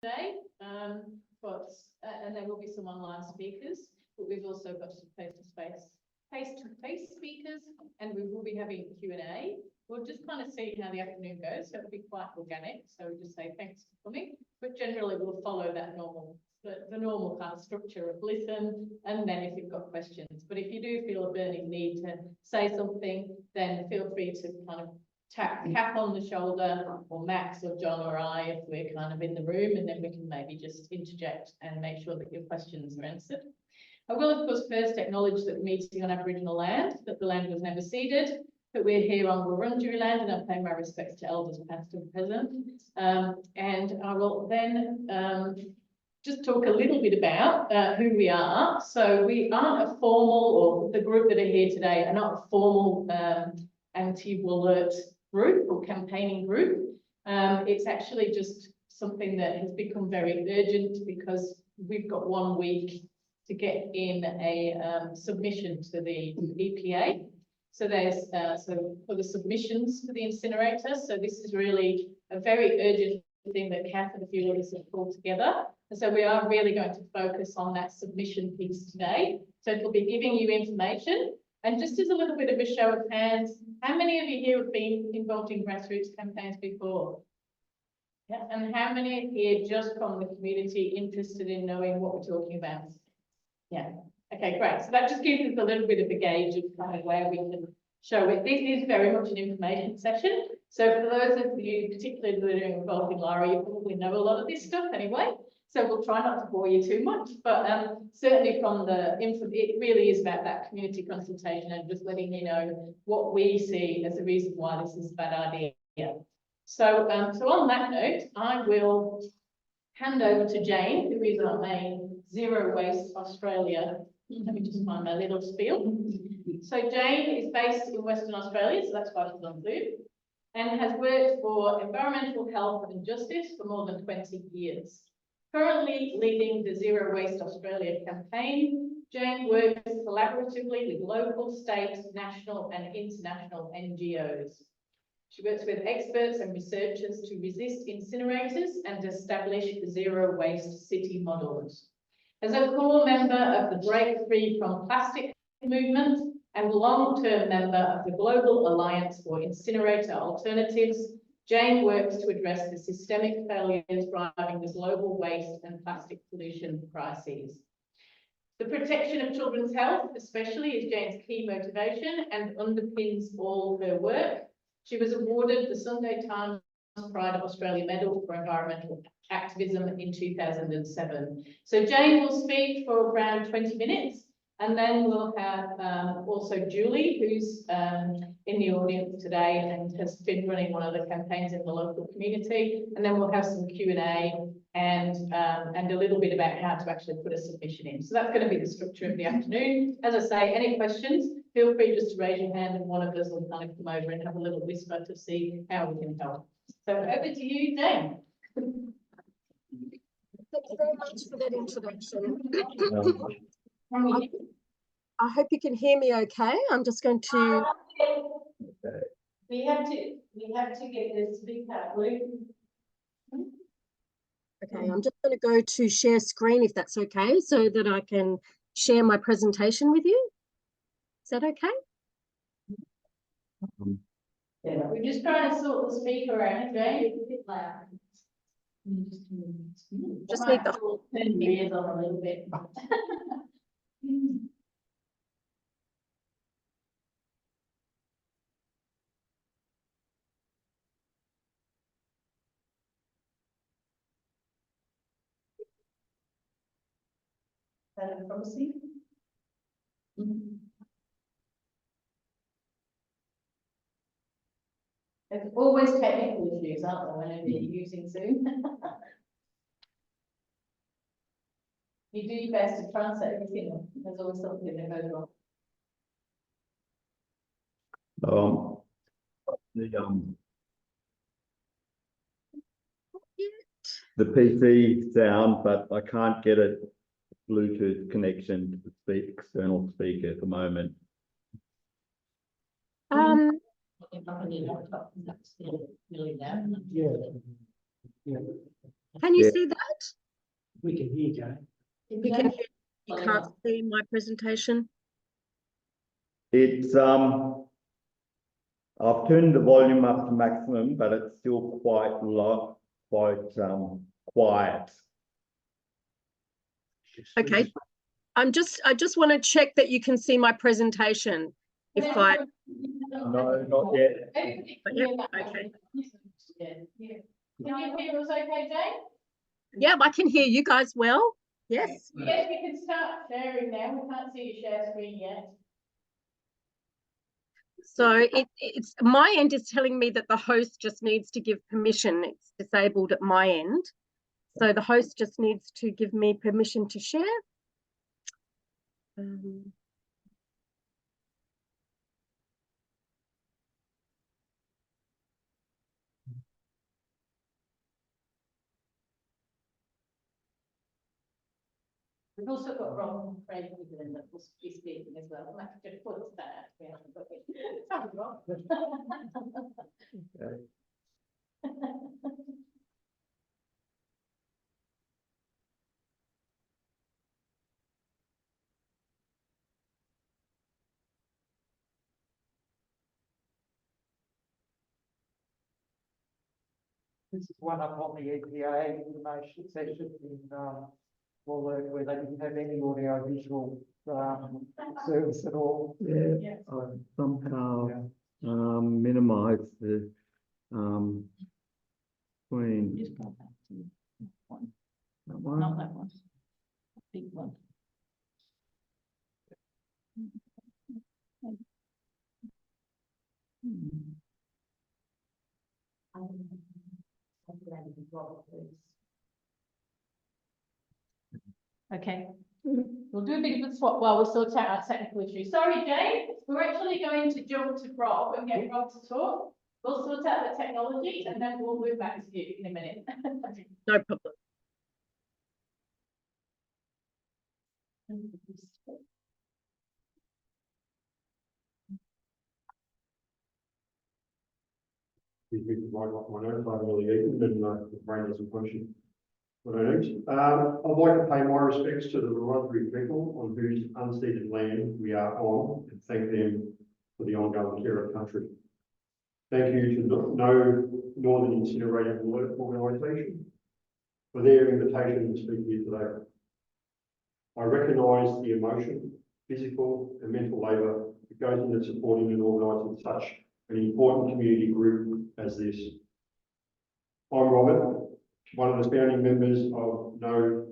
today, and there will be some online speakers, but we've also got some face-to-face speakers, and we will be having Q&A. We'll just kind of see how the afternoon goes, so it'll be quite organic. So we'll just say thanks for coming, but generally we'll follow that the normal kind of structure of listen, and then if you've got questions. But if you do feel a burning need to say something, then feel free to kind of tap Cath on the shoulder, or Max or John or I, if we're kind of in the room, and then we can maybe just interject and make sure that your questions are answered. I will, of course, first acknowledge that we're meeting on Aboriginal land, that the land was never ceded, that we're here on Wurundjeri land, and I pay my respects to elders past and present. And I will then just talk a little bit about who we are. So we aren't a formal, or the group that are here today are not a formal anti-Wollert group or campaigning group. It's actually just something that has become very urgent because we've got 1 week to get in a submission to the EPA. So there's for the submissions for the incinerator. So this is really a very urgent thing that Cath and a few others have pulled together. And so we are really going to focus on that submission piece today. So it'll be giving you information. And just as a little bit of a show of hands, how many of you here have been involved in grassroots campaigns before? Yeah, and how many here just from the community interested in knowing what we're talking about? Yeah, okay, great. So that just gives us a little bit of a gauge of kind of where we can show it. This is very much an information session. So for those of you, particularly that are involved in Lara, you probably know a lot of this stuff anyway. So we'll try not to bore you too much, but certainly from the info, it really is about that community consultation and just letting you know what we see as the reason why this is a bad idea. So, so on that note, I will hand over to Jane, who is our main Zero Waste Australia. Let me just find my little spiel. So Jane is based in Western Australia, so that's why she's on Zoom, and has worked for environmental health and justice for more than 20 years. Currently leading the Zero Waste Australia campaign, Jane works collaboratively with local, state, national and international NGOs. She works with experts and researchers to resist incinerators and establish zero waste city models. As a core member of the Break Free from Plastic movement and long-term member of the Global Alliance for Incinerator Alternatives, Jane works to address the systemic failures driving the global waste and plastic pollution crises. The protection of children's health, especially, is Jane's key motivation and underpins all her work. She was awarded the Sunday Times Pride of Australia Medal for Environmental Activism in 2007. So Jane will speak for around 20 minutes, and then we'll have also Julie, who's in the audience today and has been running one of the campaigns in the local community. And then we'll have some Q&A and a little bit about how to actually put a submission in. So that's going to be the structure of the afternoon. As I say, any questions, feel free just to raise your hand and one of us will kind of come over and have a little whisper to see how we can help. So over to you, Jane. Thank you very much for that introduction. I hope you can hear me okay. I'm just going to... We have to get this speaker. Okay, I'm just going to go to share screen if that's okay, so that I can share my presentation with you. Is that okay? Yeah, we're just trying to sort the speaker out, Jane. It's a bit loud. Just need to turn your ears on a little bit. That promising? There's always technical issues, aren't there, whenever you're using Zoom? You do your best to translate everything. There's always something that goes wrong. The PC's down, but I can't get a Bluetooth connection to the external speaker at the moment. Can you Yeah. see that? We can hear Jane. You can hear, you can't see my presentation. It's, I've turned the volume up to maximum, but it's still quite low, quite, quiet. Okay. I just want to check that you can see my presentation. If I, No, not yet. Yep, okay. Can you hear us okay, Jane? yeah, I can hear you guys well. Yes. Yes, we can start sharing now. We can't see your share screen yet. So it's my end is telling me that the host just needs to give permission. It's disabled at my end. So the host just needs to give me permission to share. We've also got Rob and Craig within that will be speaking as well. I might just put that. We haven't got it. Sorry, Rob. Okay. This is one up on the EPA information session in Wollert, where they didn't have any audio visual service at all. Yeah, Yes. somehow, Yeah. minimize the, screen. Just go back to one. That one? Not that one. Big one. Okay, we'll do a bit of a swap while we sort out our technical issues. Sorry, Jane, we're actually going to jump to Rob and get Rob to talk. We'll sort out the technology and then we'll move back to you in a minute. No problem. Excuse me for my notes, I'm really eaten and the brain doesn't function when I eat. I'd like to pay my respects to the Wiradjuri people on whose unceded land we are on and thank them for the ongoing care of country. Thank you to the Northern Incinerator organisation for their invitation to speak here today. I recognise the emotion, physical and mental labour that goes into supporting and organising such an important community group as this. I'm Robert, one of the founding members of No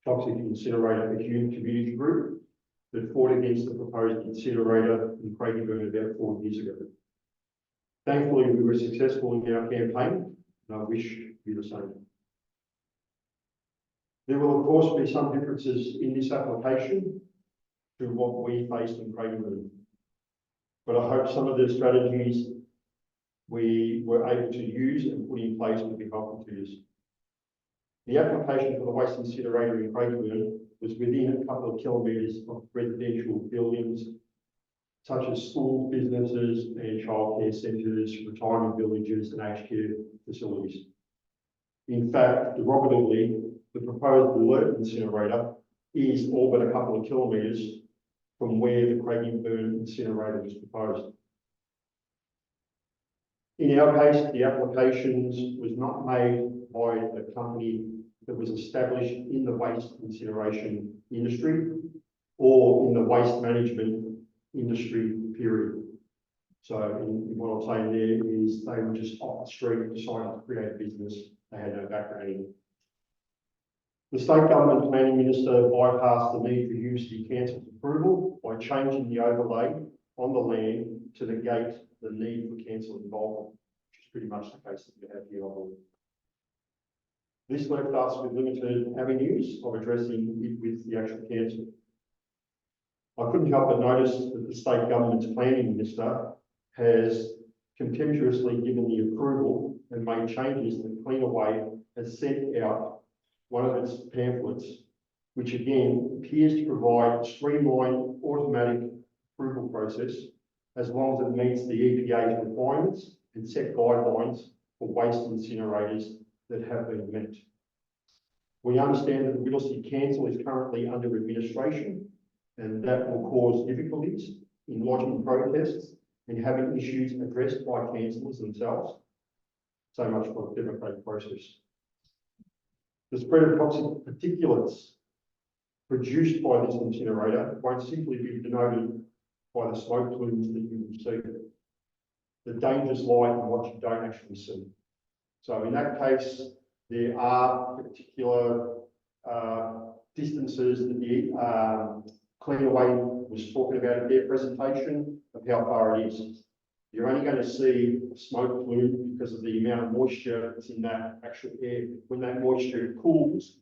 Toxics Incinerator, a Hume community group that fought against the proposed incinerator in Craigieburn about 4 years ago. Thankfully, we were successful in our campaign, and I wish you the same. There will, of course, be some differences in this application to what we faced in Craigieburn. But I hope some of the strategies we were able to use and put in place will be helpful to us. The application for the waste incinerator in Craigieburn was within a couple of kilometres of residential buildings, such as schools, businesses and childcare centres, retirement villages and aged care facilities. In fact, derogatively, the proposed Wollert incinerator is all but a couple of kilometres from where the Craigieburn incinerator was proposed. In our case, the applications was not made by a company that was established in the waste incineration industry or in the waste management industry, period. So in what I'm saying there is they were just off the street, decided to create a business. They had no background in it. The state government planning minister bypassed the need for Hume City Council's approval by changing the overlay on the land to negate the need for council involvement, which is pretty much the case that we have here, I believe. This left us with limited avenues of addressing it with the actual council. I couldn't help but notice that the state government's planning minister has contemptuously given the approval and made changes that Cleanaway has sent out one of its pamphlets, which again appears to provide a streamlined automatic approval process as long as it meets the EPA's requirements and set guidelines for waste incinerators that have been met. We understand that the Whittlesea Council is currently under administration, and that will cause difficulties in lodging protests and having issues addressed by councillors themselves. So much for the democratic process. The spread of toxic particulates produced by this incinerator won't simply be denoted by the smoke plumes that you will see. The dangers lie in what you don't actually see. So in that case, there are particular distances that the Cleanaway was talking about in their presentation of how far it is. You're only going to see a smoke plume because of the amount of moisture that's in that actual air. When that moisture cools,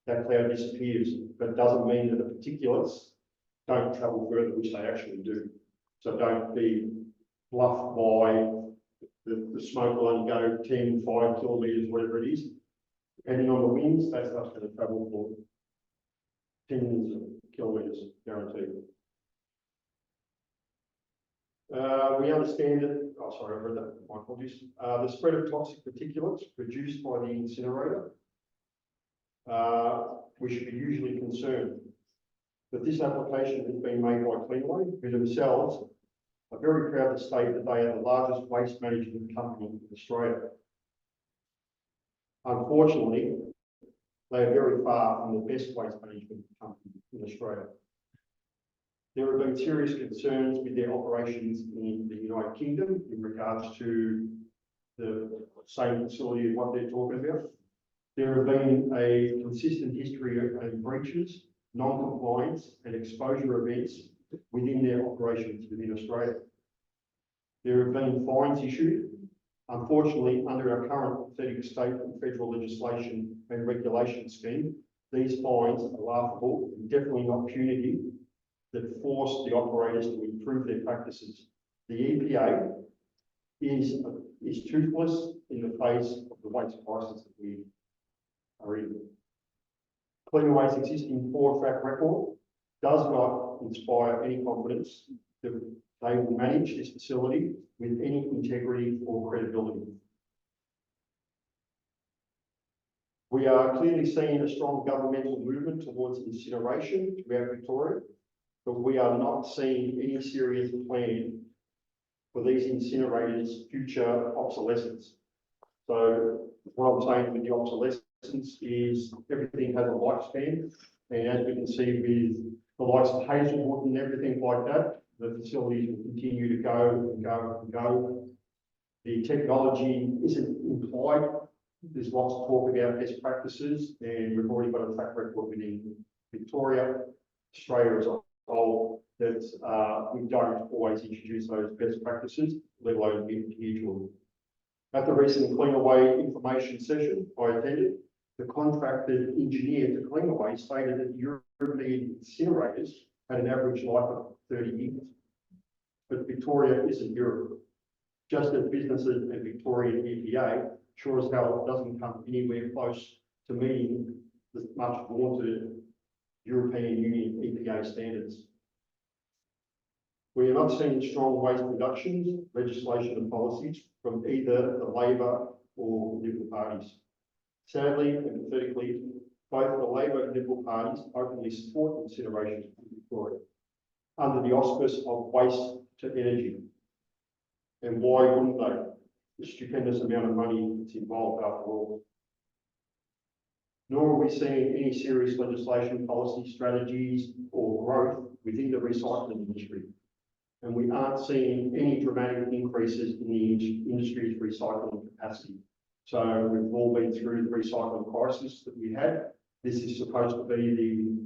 that cloud disappears, but it doesn't mean that the particulates don't travel further, which they actually do. So don't be bluffed by the smoke will only go 10, 5 kilometres, whatever it is. Depending on the winds, that stuff's going to travel for tens of kilometres, guaranteed. We understand that, oh sorry, I read that, my apologies. The spread of toxic particulates produced by the incinerator, we should be usually concerned. But this application has been made by Cleanaway, who themselves are very proud to state that they are the largest waste management company in Australia. Unfortunately, they are very far from the best waste management company in Australia. There have been serious concerns with their operations in the United Kingdom in regards to the same facility and what they're talking about. There have been a consistent history of breaches, non-compliance and exposure events within their operations within Australia. There have been fines issued. Unfortunately, under our current pathetic state and federal legislation and regulation scheme, these fines are laughable and definitely not punitive that force the operators to improve their practices. The EPA is toothless in the face of the waste crisis that we are in. Cleanaway's existing 4-track record does not inspire any confidence that they will manage this facility with any integrity or credibility. We are clearly seeing a strong governmental movement towards incineration throughout Victoria, but we are not seeing any serious plan for these incinerators' future obsolescence. So what I'm saying with the obsolescence is everything has a lifespan, and as we can see with the likes of Hazelwood and everything like that, the facilities will continue to go and go and go. The technology isn't implied. There's lots of talk about best practices, and we've already got a track record within Victoria, Australia as a whole, that we don't always introduce those best practices, let alone adhere to them. At the recent Cleanaway information session I attended, the contracted engineer to Cleanaway stated that European incinerators had an average life of 30 years. But Victoria isn't Europe. Just as businesses and Victorian EPA sure as hell doesn't come anywhere close to meeting the much vaunted European Union EPA standards. We are not seeing strong waste reductions, legislation and policies from either the Labor or Liberal parties. Sadly and pathetically, both the Labor and Liberal parties openly support incineration in Victoria under the auspice of waste to energy. And why wouldn't they? The stupendous amount of money that's involved after all. Nor are we seeing any serious legislation, policy, strategies or growth within the recycling industry. And we aren't seeing any dramatic increases in the industry's recycling capacity. So we've all been through the recycling crisis that we had. This is supposed to be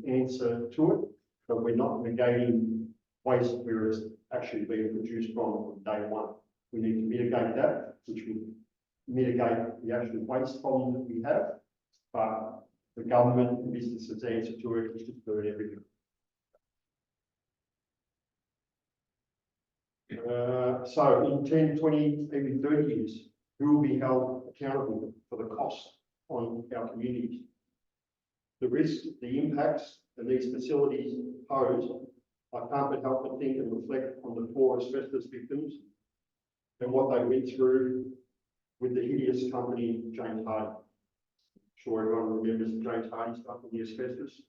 the answer to it, but we're not negating waste where it's actually being produced from day one. We need to mitigate that, which will mitigate the actual waste problem that we have, but the government and businesses' answer to it is to burn everything. So in 10, 20, even 30 years, who will be held accountable for the cost on our communities? The risks, the impacts that these facilities pose, I can't but help but think and reflect on the poor asbestos victims and what they went through with the hideous company Jane Bremmer. Sure everyone remembers the James Hardy stuff with the asbestos.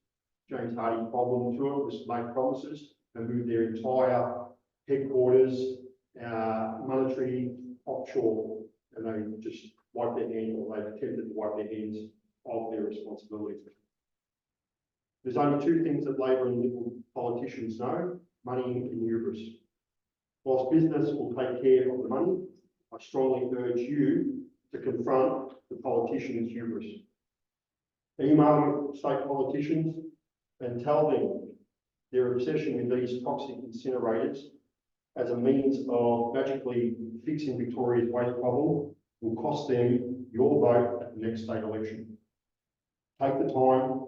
James Hardy's problem to it was to make promises and move their entire headquarters, monetary offshore, and they just wiped their hands, or they attempted to wipe their hands of their responsibility. There's only two things that Labor and Liberal politicians know: money and hubris. Whilst business will take care of the money, I strongly urge you to confront the politicians' hubris. Email state politicians and tell them their obsession with these toxic incinerators as a means of magically fixing Victoria's waste problem will cost them your vote at the next state election. Take the time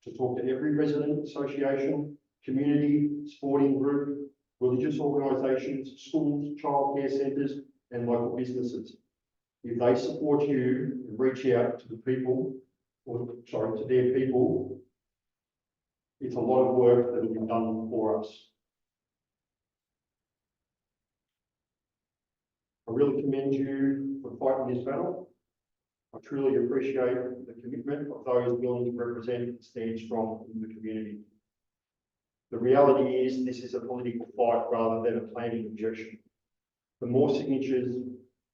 to talk to every resident association, community, sporting group, religious organisations, schools, childcare centres and local businesses. If they support you and reach out to the people, to their people, it's a lot of work that will be done for us. I really commend you for fighting this battle. I truly appreciate the commitment of those willing to represent and stand strong in the community. The reality is this is a political fight rather than a planning objection. The more signatures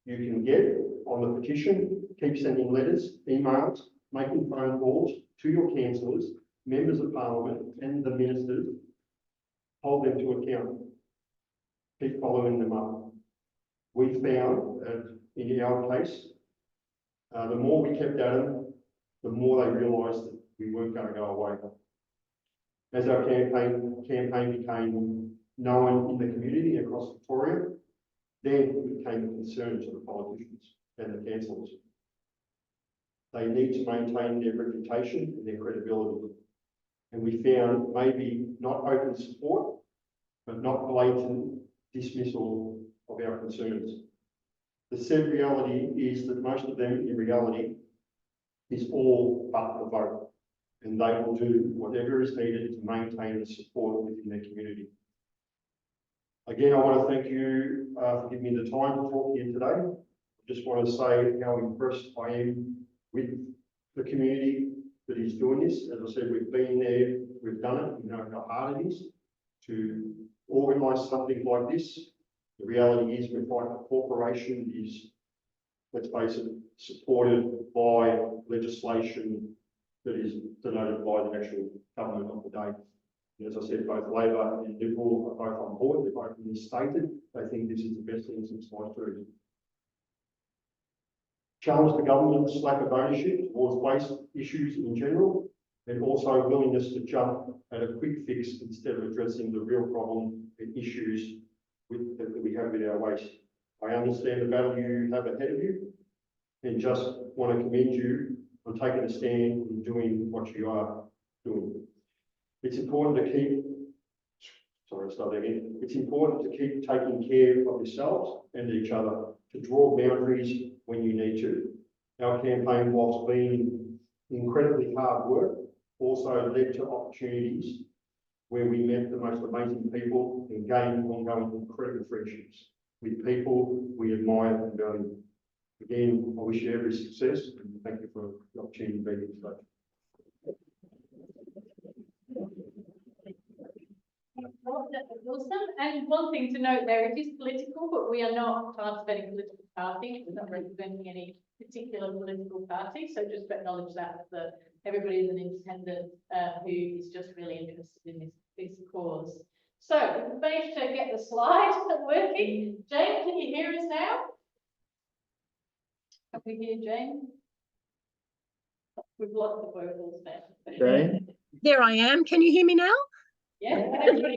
you can get on the petition, keep sending letters, emails, making phone calls to your councillors, members of parliament and the ministers, hold them to account. Keep following them up. We found in our case, the more we kept at them, the more they realised that we weren't going to go away. As our campaign became known in the community across Victoria, then it became a concern to the politicians and the councillors. They need to maintain their reputation and their credibility. And we found maybe not open support, but not blatant dismissal of our concerns. The sad reality is that most of them, in reality, is all but the vote, and they will do whatever is needed to maintain the support within their community. Again, I want to thank you for giving me the time to talk here today. I just want to say how impressed I am with the community that is doing this. As I said, we've been there, we've done it, we know how hard it is to organise something like this. The reality is we're fighting a corporation that is, let's face it, supported by legislation that is denoted by the actual government of the day. And as I said, both Labor and Liberal are both on board. They've openly stated they think this is the best thing since sliced bread. Challenge the government's lack of ownership towards waste issues in general, and also willingness to jump at a quick fix instead of addressing the real problem and issues that we have with our waste. I understand the battle you have ahead of you, and just want to commend you on taking a stand and doing what you are doing. It's important to keep, It's important to keep taking care of yourselves and each other, to draw boundaries when you need to. Our campaign, whilst being incredibly hard work, also led to opportunities where we met the most amazing people and gained ongoing incredible friendships with people we admire and value. Again, I wish you every success and thank you for the opportunity to be here today. Awesome. And one thing to note there, it is political, but we are not part of any political party. We're not representing any particular political party. So just to acknowledge that everybody is an independent who is just really interested in this cause. So we've managed to get the slides working. Jane, can you hear us now? Can we hear Jane? We've lost the vocals there. Jane? There I am. Can you hear me now? Yeah,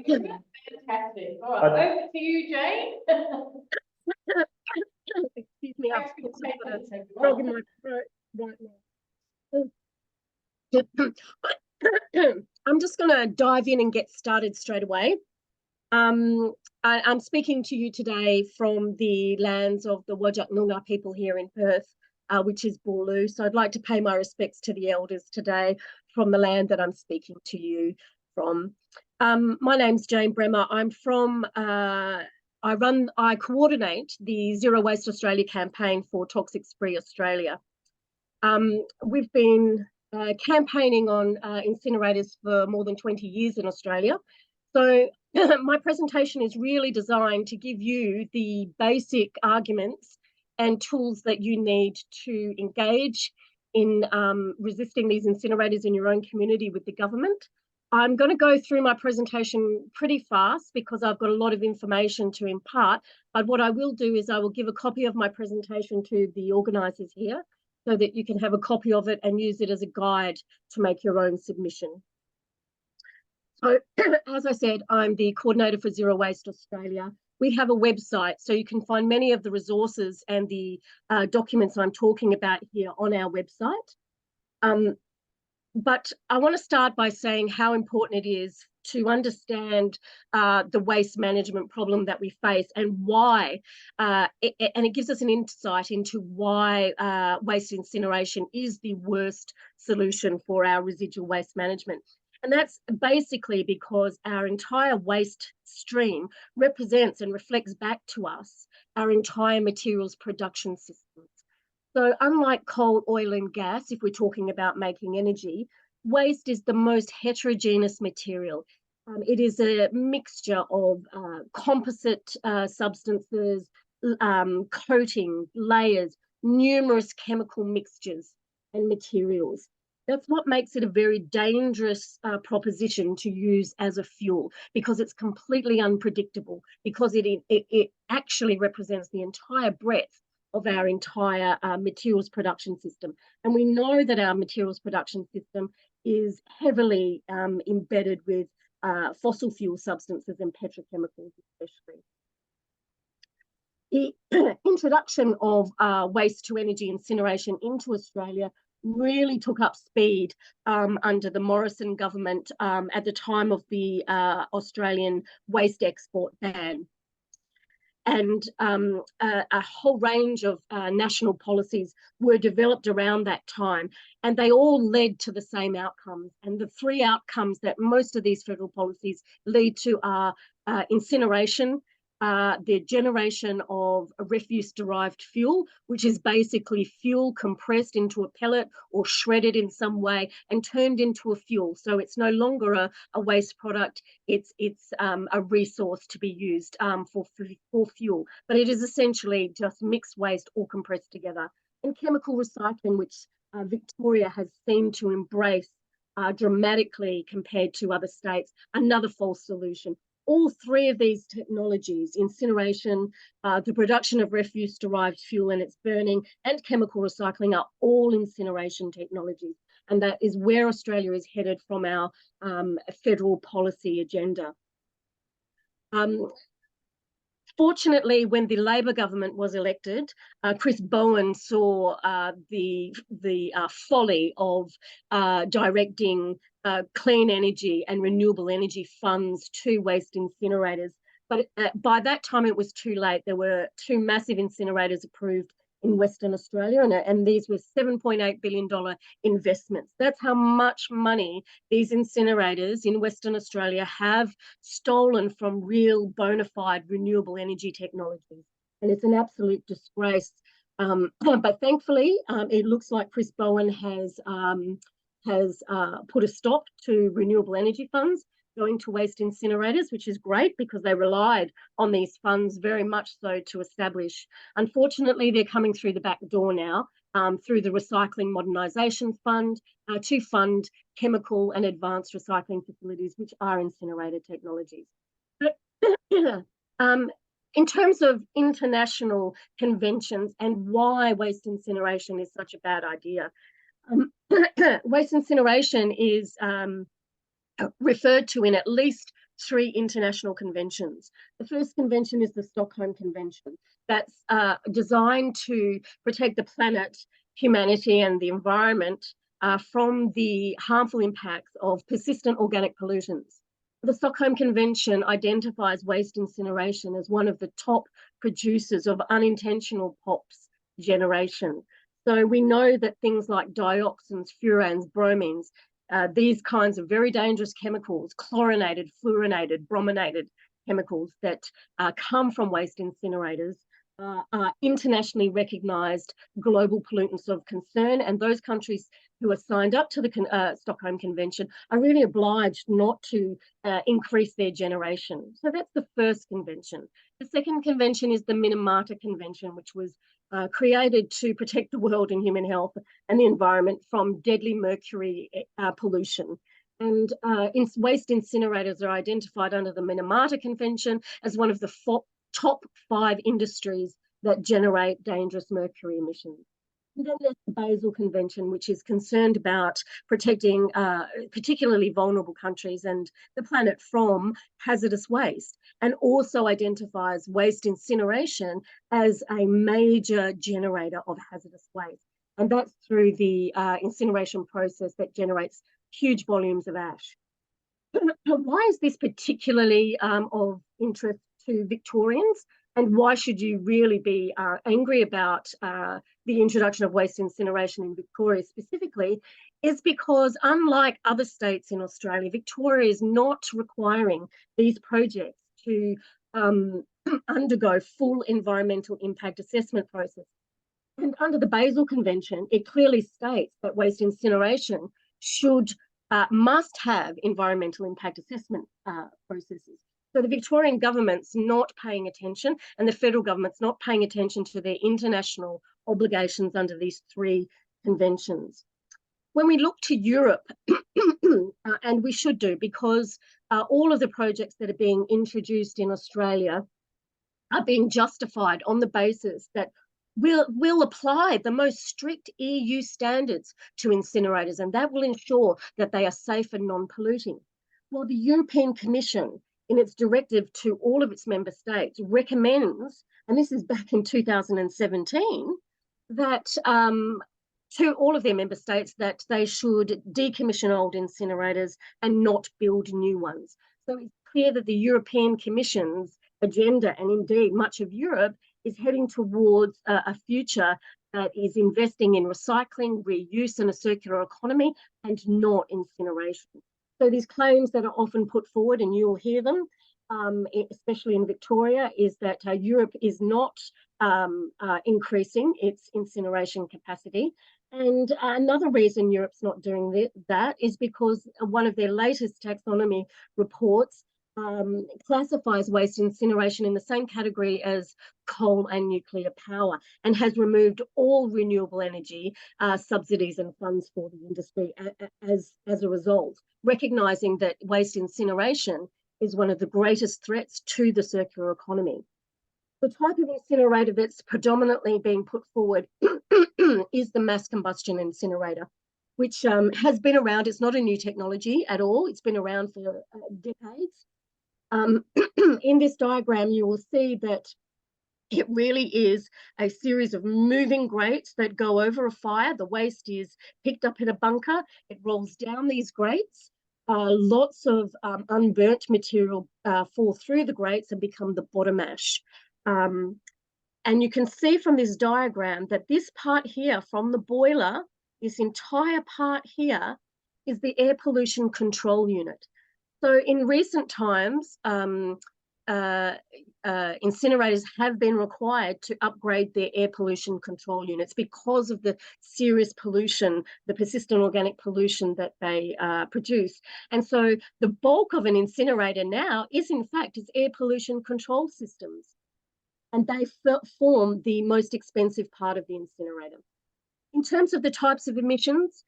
fantastic. All right, over to you, Jane. Excuse me, I've Thanks for got a taking frog in my throat right now. I'm just going to dive in and get started straight away. I'm speaking to you today from the lands of the Whadjuk Noongar people here in Perth, which is Boorloo. So I'd like to pay my respects to the elders today from the land that I'm speaking to you from. My name's Jane Bremmer. I'm from, I coordinate the Zero Waste Australia campaign for Toxics Free Australia. We've been campaigning on incinerators for more than 20 years in Australia. So my presentation is really designed to give you the basic arguments and tools that you need to engage in resisting these incinerators in your own community with the government. I'm going to go through my presentation pretty fast because I've got a lot of information to impart, but what I will do is I will give a copy of my presentation to the organisers here so that you can have a copy of it and use it as a guide to make your own submission. So, as I said, I'm the coordinator for Zero Waste Australia. We have a website, so you can find many of the resources and the documents I'm talking about here on our website. But I want to start by saying how important it is to understand the waste management problem that we face and why, and it gives us an insight into why waste incineration is the worst solution for our residual waste management. And that's basically because our entire waste stream represents and reflects back to us our entire materials production systems. So unlike coal, oil and gas, if we're talking about making energy, waste is the most heterogeneous material. It is a mixture of composite substances, coating, layers, numerous chemical mixtures and materials. That's what makes it a very dangerous proposition to use as a fuel, because it's completely unpredictable, because it actually represents the entire breadth of our entire materials production system. And we know that our materials production system is heavily embedded with fossil fuel substances and petrochemicals especially. The introduction of waste to energy incineration into Australia really took up speed under the Morrison government at the time of the Australian waste export ban. And a whole range of national policies were developed around that time, and they all led to the same outcomes. And the three outcomes that most of these federal policies lead to are incineration, the generation of a refuse-derived fuel, which is basically fuel compressed into a pellet or shredded in some way and turned into a fuel. So it's no longer a waste product, it's a resource to be used for fuel. But it is essentially just mixed waste all compressed together. And chemical recycling, which Victoria has seemed to embrace dramatically compared to other states, another false solution. All three of these technologies, incineration, the production of refuse-derived fuel and its burning, and chemical recycling, are all incineration technologies. And that is where Australia is headed from our federal policy agenda. Fortunately, when the Labor government was elected, Chris Bowen saw the folly of directing clean energy and renewable energy funds to waste incinerators. But by that time, it was too late. There were two massive incinerators approved in Western Australia, and these were $7.8 billion investments. That's how much money these incinerators in Western Australia have stolen from real bona fide renewable energy technologies. And it's an absolute disgrace. But thankfully, it looks like Chris Bowen has put a stop to renewable energy funds going to waste incinerators, which is great because they relied on these funds very much so to establish. Unfortunately, they're coming through the back door now through the Recycling Modernisation Fund to fund chemical and advanced recycling facilities, which are incinerator technologies. But in terms of international conventions and why waste incineration is such a bad idea, waste incineration is referred to in at least 3 international conventions. The first convention is the Stockholm Convention. That's designed to protect the planet, humanity, and the environment from the harmful impacts of persistent organic pollutants. The Stockholm Convention identifies waste incineration as one of the top producers of unintentional POPs generation. So we know that things like dioxins, furans, bromines, these kinds of very dangerous chemicals, chlorinated, fluorinated, brominated chemicals that come from waste incinerators are internationally recognised global pollutants of concern, and those countries who are signed up to the Stockholm Convention are really obliged not to increase their generation. So that's the first convention. The second convention is the Minamata Convention, which was created to protect the world and human health and the environment from deadly mercury pollution. And waste incinerators are identified under the Minamata Convention as one of the top 5 industries that generate dangerous mercury emissions. And then there's the Basel Convention, which is concerned about protecting particularly vulnerable countries and the planet from hazardous waste, and also identifies waste incineration as a major generator of hazardous waste. And that's through the incineration process that generates huge volumes of ash. Why is this particularly of interest to Victorians, and why should you really be angry about the introduction of waste incineration in Victoria specifically, is because unlike other states in Australia, Victoria is not requiring these projects to undergo full environmental impact assessment process. And under the Basel Convention, it clearly states that waste incineration must have environmental impact assessment processes. So the Victorian government's not paying attention, and the federal government's not paying attention to their international obligations under these 3 conventions. When we look to Europe, and we should do, because all of the projects that are being introduced in Australia are being justified on the basis that we'll apply the most strict EU standards to incinerators, and that will ensure that they are safe and non-polluting. Well, the European Commission, in its directive to all of its member states, recommends, and this is back in 2017, that to all of their member states that they should decommission old incinerators and not build new ones. So it's clear that the European Commission's agenda, and indeed much of Europe, is heading towards a future that is investing in recycling, reuse, and a circular economy, and not incineration. So these claims that are often put forward, and you'll hear them, especially in Victoria, is that Europe is not increasing its incineration capacity. And another reason Europe's not doing that is because one of their latest taxonomy reports classifies waste incineration in the same category as coal and nuclear power, and has removed all renewable energy subsidies and funds for the industry as a result, recognising that waste incineration is one of the greatest threats to the circular economy. The type of incinerator that's predominantly being put forward is the mass combustion incinerator, which has been around. It's not a new technology at all. It's been around for decades. In this diagram, you will see that it really is a series of moving grates that go over a fire. The waste is picked up in a bunker. It rolls down these grates. Lots of unburnt material fall through the grates and become the bottom ash. And you can see from this diagram that this part here from the boiler, this entire part here, is the air pollution control unit. So in recent times, incinerators have been required to upgrade their air pollution control units because of the serious pollution, the persistent organic pollution that they produce. And so the bulk of an incinerator now is in fact its air pollution control systems. And they form the most expensive part of the incinerator. In terms of the types of emissions,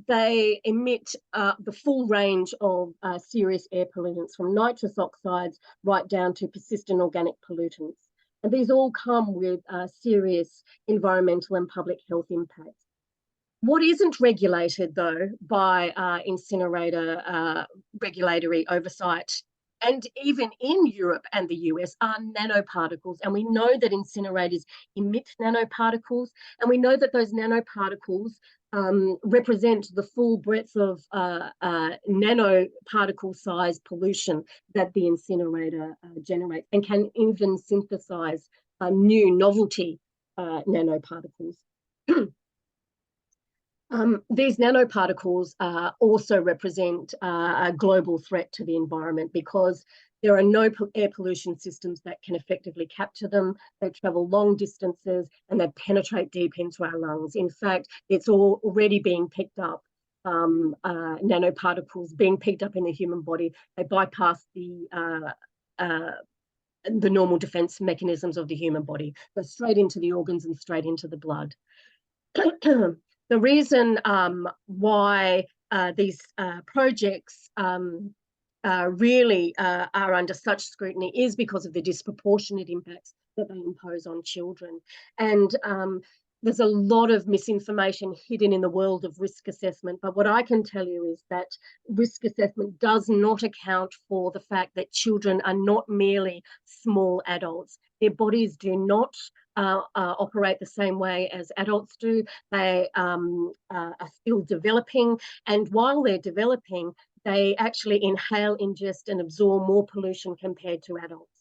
they emit the full range of serious air pollutants, from nitrous oxides right down to persistent organic pollutants. And these all come with serious environmental and public health impacts. What isn't regulated, though, by incinerator regulatory oversight, and even in Europe and the US, are nanoparticles. And we know that incinerators emit nanoparticles, and we know that those nanoparticles represent the full breadth of nanoparticle size pollution that the incinerator generates, and can even synthesize new novelty nanoparticles. These nanoparticles also represent a global threat to the environment, because There are no air pollution systems that can effectively capture them. They travel long distances and they penetrate deep into our lungs. In fact, it's already being picked up. Nanoparticles being picked up in the human body. They bypass the normal defense mechanisms of the human body, go straight into the organs and straight into the blood. The reason why these projects really are under such scrutiny is because of the disproportionate impacts that they impose on children. And there's a lot of misinformation hidden in the world of risk assessment, but what I can tell you is that risk assessment does not account for the fact that children are not merely small adults. Their bodies do not operate the same way as adults do. They are still developing, and while they're developing, they actually inhale, ingest and absorb more pollution compared to adults.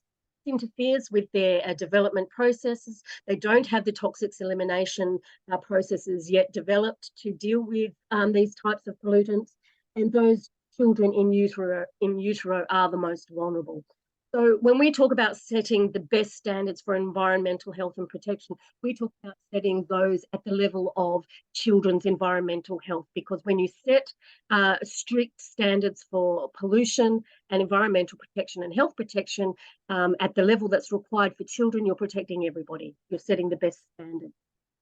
Interferes with their development processes. They don't have the toxics elimination processes yet developed to deal with these types of pollutants, and those children in utero are the most vulnerable. So when we talk about setting the best standards for environmental health and protection, we talk about setting those at the level of children's environmental health, because when you set strict standards for pollution and environmental protection and health protection at the level that's required for children, you're protecting everybody. You're setting the best standard.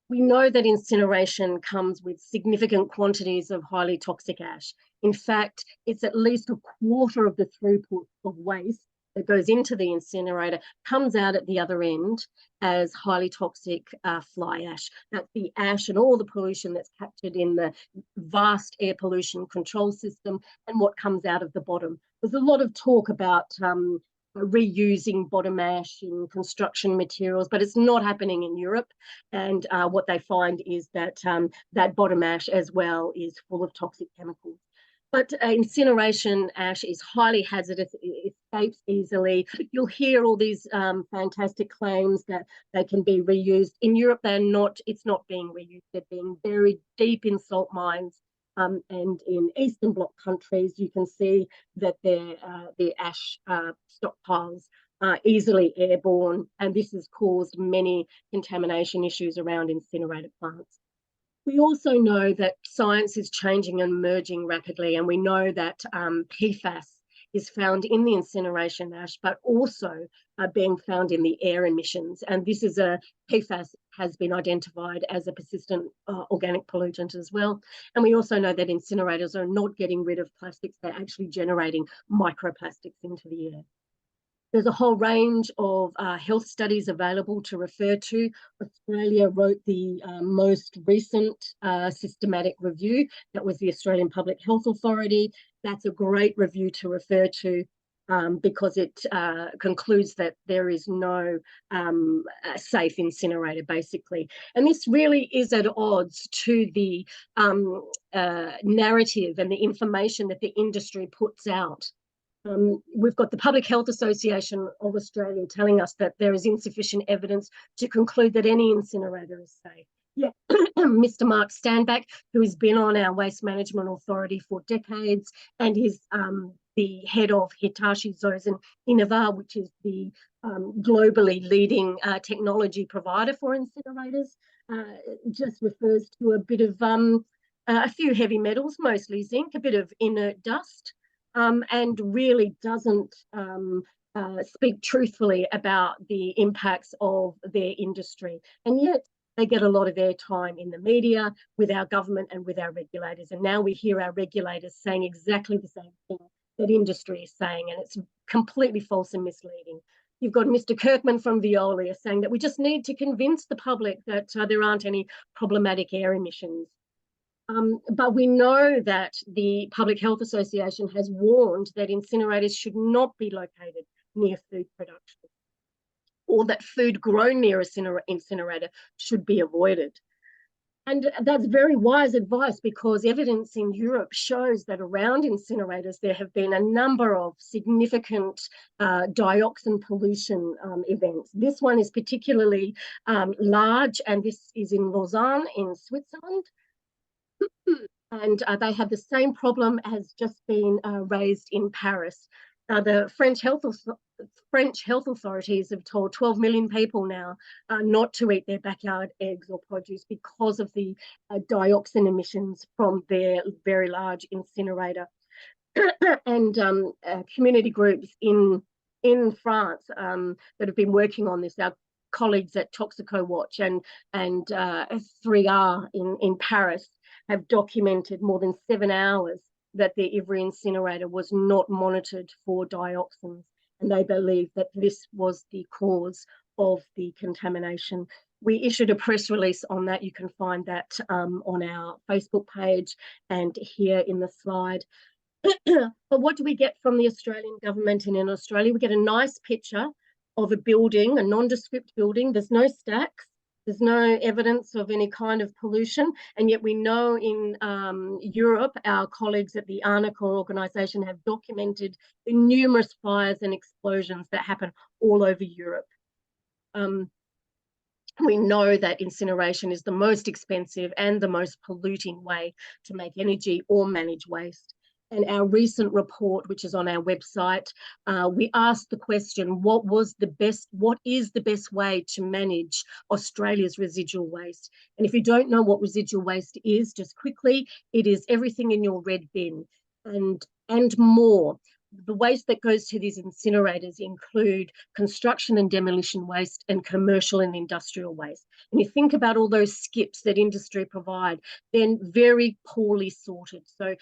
We know that incineration comes with significant quantities of highly toxic ash. In fact, it's at least a quarter of the throughput of waste that goes into the incinerator comes out at the other end as highly toxic fly ash. That's the ash and all the pollution that's captured in the vast air pollution control system and what comes out of the bottom. There's a lot of talk about reusing bottom ash in construction materials, but it's not happening in Europe. And what they find is that that bottom ash as well is full of toxic chemicals. But incineration ash is highly hazardous. It escapes easily. You'll hear all these fantastic claims that they can be reused. In Europe, it's not being reused. They're being buried deep in salt mines. And in Eastern Bloc countries, you can see that the ash stockpiles are easily airborne, and this has caused many contamination issues around incinerator plants. We also know that science is changing and merging rapidly, and we know that PFAS is found in the incineration ash, but also being found in the air emissions. And this is PFAS has been identified as a persistent organic pollutant as well. And we also know that incinerators are not getting rid of plastics, they're actually generating microplastics into the air. There's a whole range of health studies available to refer to. Australia wrote the most recent systematic review. That was the Australian Public Health Authority. That's a great review to refer to because it concludes that there is no safe incinerator, basically. And this really is at odds to the narrative and the information that the industry puts out. We've got the Public Health Association of Australia telling us that there is insufficient evidence to conclude that any incinerator is safe. Yeah, Mr. Mark Standback, who has been on our Waste Management Authority for decades and is the head of Hitachi Zosen Innova, which is the globally leading technology provider for incinerators, just refers to a bit of a few heavy metals, mostly zinc, a bit of inert dust, and really doesn't speak truthfully about the impacts of their industry. And yet they get a lot of airtime in the media with our government and with our regulators. And now we hear our regulators saying exactly the same thing that industry is saying, and it's completely false and misleading. You've got Mr. Kirkman from Veolia saying that we just need to convince the public that there aren't any problematic air emissions. But we know that the Public Health Association has warned that incinerators should not be located near food production, or that food grown near an incinerator should be avoided. And that's very wise advice, because evidence in Europe shows that around incinerators there have been a number of significant dioxin pollution events. This one is particularly large, and this is in Lausanne in Switzerland. And they have the same problem as just been raised in Paris. The French health authorities have told 12 million people now not to eat their backyard eggs or produce because of the dioxin emissions from their very large incinerator. And community groups in France that have been working on this, our colleagues at Toxico Watch and 3R in Paris have documented more than 7 hours that the Ivry incinerator was not monitored for dioxins, and they believe that this was the cause of the contamination. We issued a press release on that. You can find that on our Facebook page and here in the slide. But what do we get from the Australian government? And in Australia, we get a nice picture of a building, a nondescript building. There's no stacks. There's no evidence of any kind of pollution. And yet we know in Europe, our colleagues at the Arnica organisation have documented the numerous fires and explosions that happen all over Europe. We know that incineration is the most expensive and the most polluting way to make energy or manage waste. And our recent report, which is on our website, we asked the question, what is the best way to manage Australia's residual waste? And if you don't know what residual waste is, just quickly, it is everything in your red bin and more. The waste that goes to these incinerators include construction and demolition waste and commercial and industrial waste. And you think about all those skips that industry provide, then very poorly sorted. So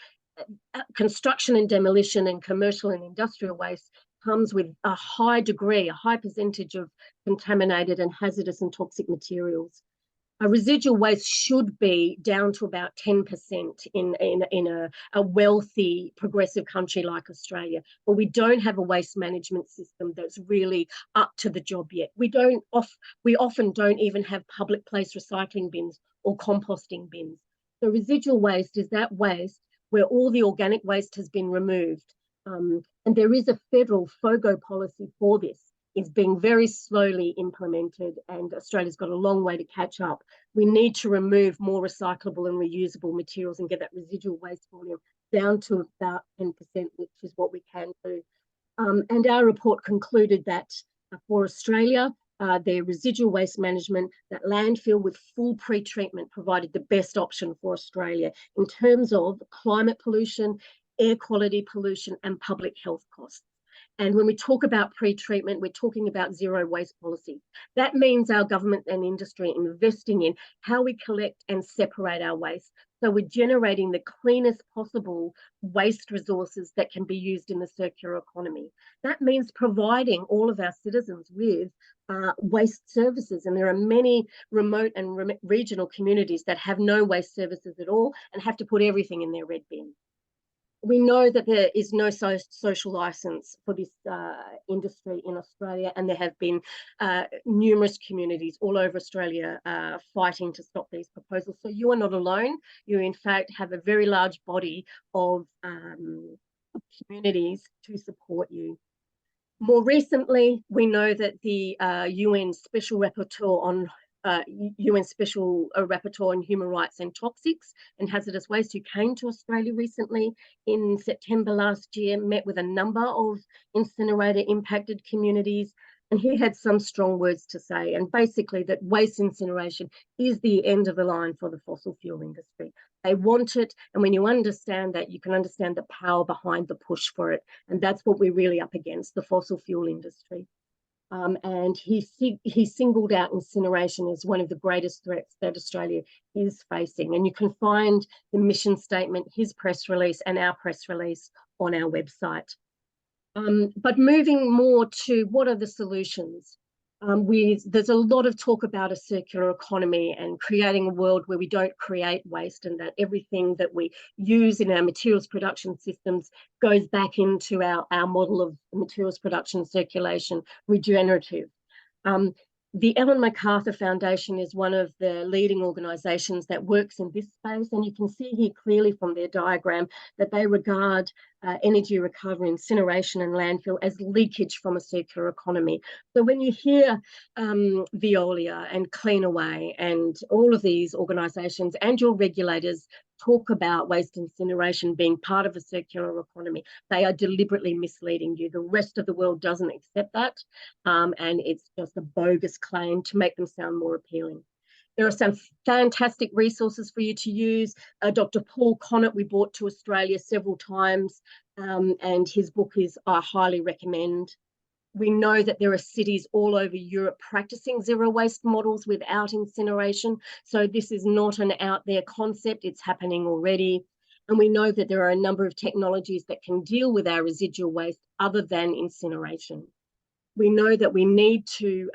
construction and demolition and commercial and industrial waste comes with a high percentage of contaminated and hazardous and toxic materials. A residual waste should be down to about 10% in a wealthy, progressive country like Australia. But we don't have a waste management system that's really up to the job yet. We often don't even have public place recycling bins or composting bins. So residual waste is that waste where all the organic waste has been removed. And there is a federal FOGO policy for this. It's being very slowly implemented, and Australia's got a long way to catch up. We need to remove more recyclable and reusable materials and get that residual waste volume down to about 10%, which is what we can do. And our report concluded that for Australia, their residual waste management, that landfill with full pre-treatment provided the best option for Australia in terms of climate pollution, air quality pollution, and public health costs. And when we talk about pre-treatment, we're talking about zero waste policy. That means our government and industry investing in how we collect and separate our waste. So we're generating the cleanest possible waste resources that can be used in the circular economy. That means providing all of our citizens with waste services. And there are many remote and regional communities that have no waste services at all and have to put everything in their red bin. We know that there is no social license for this industry in Australia, and there have been numerous communities all over Australia fighting to stop these proposals. So you are not alone. You, in fact, have a very large body of communities to support you. More recently, we know that the UN Special Rapporteur on Human Rights and Toxics and Hazardous Waste, who came to Australia recently in September last year, met with a number of incinerator impacted communities, and he had some strong words to say, and basically that waste incineration is the end of the line for the fossil fuel industry. They want it, and when you understand that, you can understand the power behind the push for it, and that's what we're really up against, the fossil fuel industry. And he singled out incineration as one of the greatest threats that Australia is facing. And you can find the mission statement, his press release and our press release on our website. But moving more to what are the solutions? There's a lot of talk about a circular economy and creating a world where we don't create waste, and that everything that we use in our materials production systems goes back into our model of materials production, circulation, regenerative. The Ellen MacArthur Foundation is one of the leading organisations that works in this space, and you can see here clearly from their diagram that they regard energy recovery, incineration and landfill as leakage from a circular economy. So when you hear Veolia and Cleanaway and all of these organisations and your regulators talk about waste incineration being part of a circular economy, they are deliberately misleading you. The rest of the world doesn't accept that, and it's just a bogus claim to make them sound more appealing. There are some fantastic resources for you to use. Dr. Paul Connett, we brought to Australia several times, and his book is I highly recommend. We know that there are cities all over Europe practicing zero waste models without incineration. So this is not an out there concept, it's happening already. And we know that there are a number of technologies that can deal with our residual waste other than incineration. We know that we need to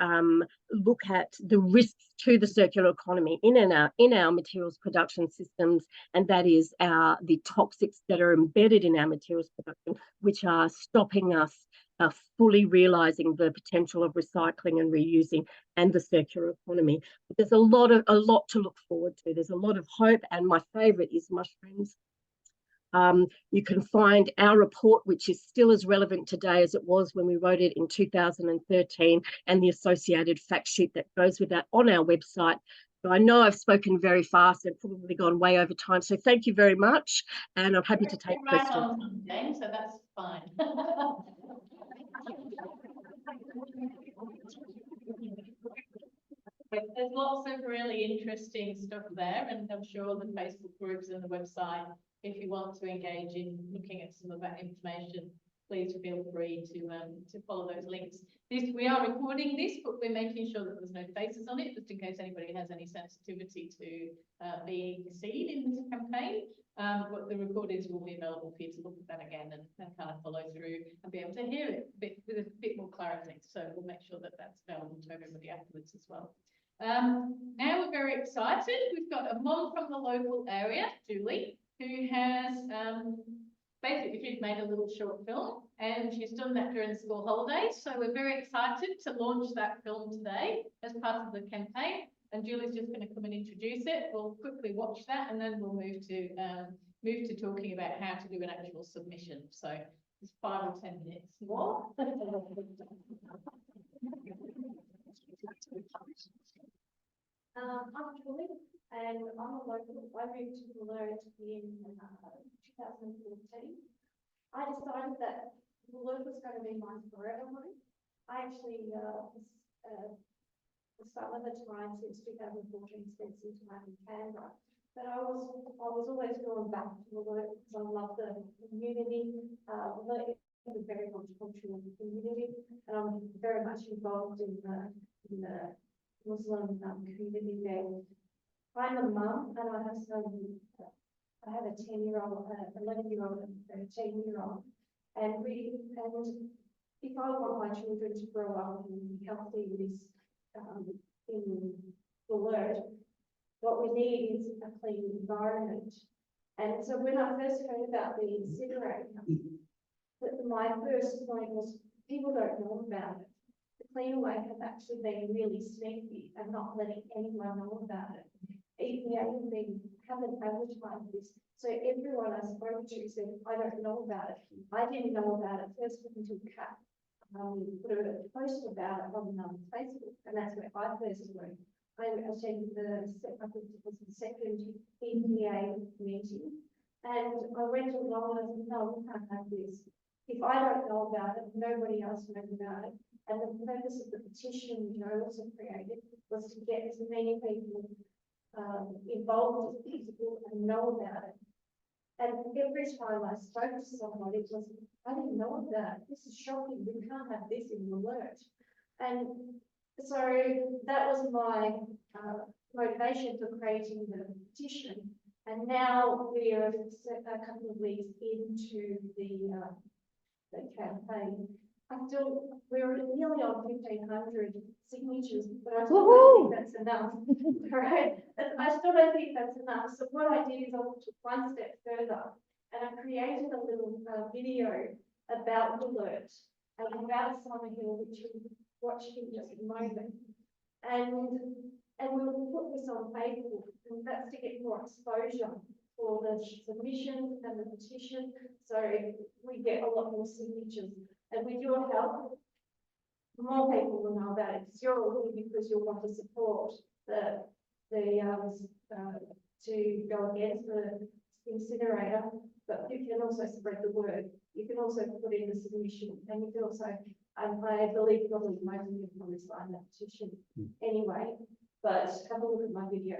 look at the risks to the circular economy in our materials production systems, and that is the toxics that are embedded in our materials production, which are stopping us fully realising the potential of recycling and reusing and the circular economy. But there's a lot to look forward to. There's a lot of hope, and my favourite is mushrooms. You can find our report, which is still as relevant today as it was when we wrote it in 2013, and the associated fact sheet that goes with that on our website. So I know I've spoken very fast and probably gone way over time, so thank you very much, and I'm happy to take questions. Right on time, Jane, so that's fine. There's lots of really interesting stuff there, and I'm sure the Facebook groups and the website, if you want to engage in looking at some of that information, please feel free to follow those links. We are recording this, but we're making sure that there's no faces on it, just in case anybody has any sensitivity to being seen in this campaign. But the recordings will be available for you to look at that again and kind of follow through and be able to hear it with a bit more clarity. So we'll make sure that that's available to everybody afterwards as well. Now we're very excited. We've got a mum from the local area, Julie, who has basically she's made a little short film, and she's done that during the school holidays. So we're very excited to launch that film today as part of the campaign. And Julie's just going to come and introduce it. We'll quickly watch that, and then we'll move to talking about how to do an actual submission. So it's 5 or 10 minutes more. I'm Julie, and I'm a local. I moved to Wollert in 2014. I decided that Wollert was going to be my forever home. I actually the summer time since 2014 spent some time in Canberra, but I was always going back to Wollert because I love the community. Wollert is a very multicultural community, and I'm very much involved in the Muslim community there. I'm a mum, and I have a 10-year-old, 11-year-old, and 13-year-old, and if I want my children to grow up and be healthy in Wollert, what we need is a clean environment. And so when I first heard about the incinerator, my first point was people don't know about it. Cleanaway have actually been really sneaky and not letting anyone know about it. EPA haven't advertised this, so everyone I spoke to said, I don't know about it. I didn't know about it first until Cath put a post about it on Facebook, and that's where I first learned. I attended I think it was the second EPA meeting, and I went along and said, no, we can't have this. If I don't know about it, nobody else knows about it. And the purpose of the petition which I also created was to get as many people involved as possible and know about it. And every time I spoke to someone, it was, I didn't know about it. This is shocking. We can't have this in Wollert. And so that was my motivation for creating the petition. And now we are a couple of weeks into the campaign. We're nearly on 1,500 signatures, but I still don't think that's enough. Right? I still don't think that's enough. So what I did is I took one step further, and I created a little video about Wollert and about Summerhill, which you're watching just at the moment. And we'll put this on Facebook, and that's to get more exposure for the submission and the petition, so we get a lot more signatures. And with your help, more people will know about it, because you're all here because you want to support the to go against the incinerator, but you can also spread the word. You can also put in the submission, and you can also, I believe probably most of you probably sign that petition anyway, but have a look at my video.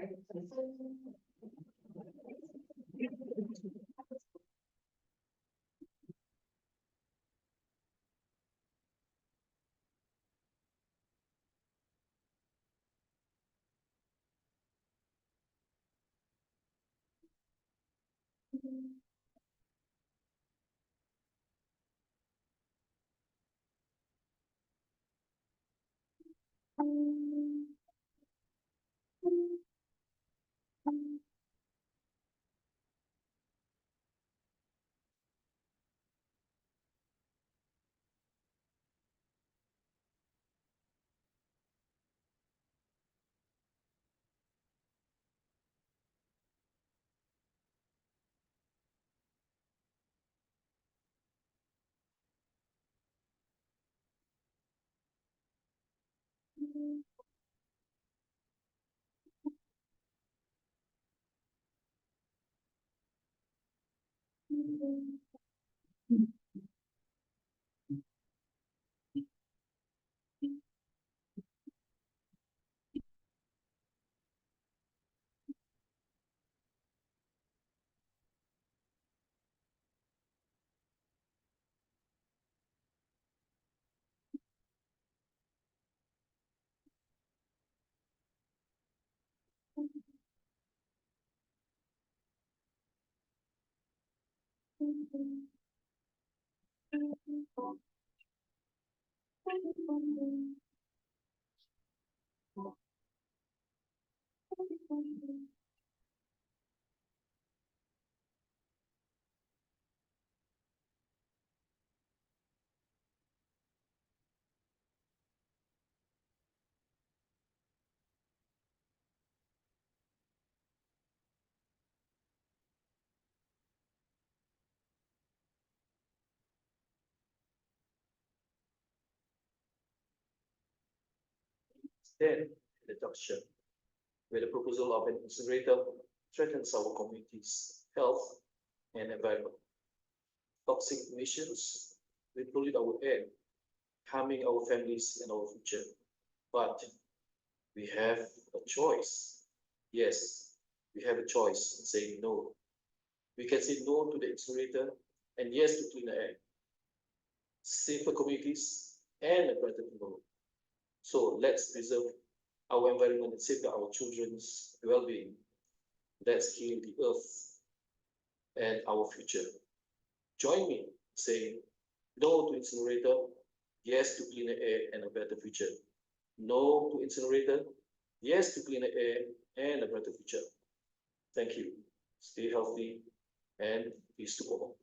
Then, the adoption, where the proposal of an incinerator threatens our community's health and environment. Toxic emissions will pollute our air, harming our families and our future. But we have a choice. Yes, we have a choice in saying no. We can say no to the incinerator and yes to cleaner air, safer communities, and a brighter tomorrow. So let's preserve our environment and safeguard our children's well-being. Let's heal the earth and our future. Join me saying no to incinerator, yes to cleaner air and a better future. No to incinerator, yes to cleaner air and a better future. Thank you. Stay healthy and peace to all.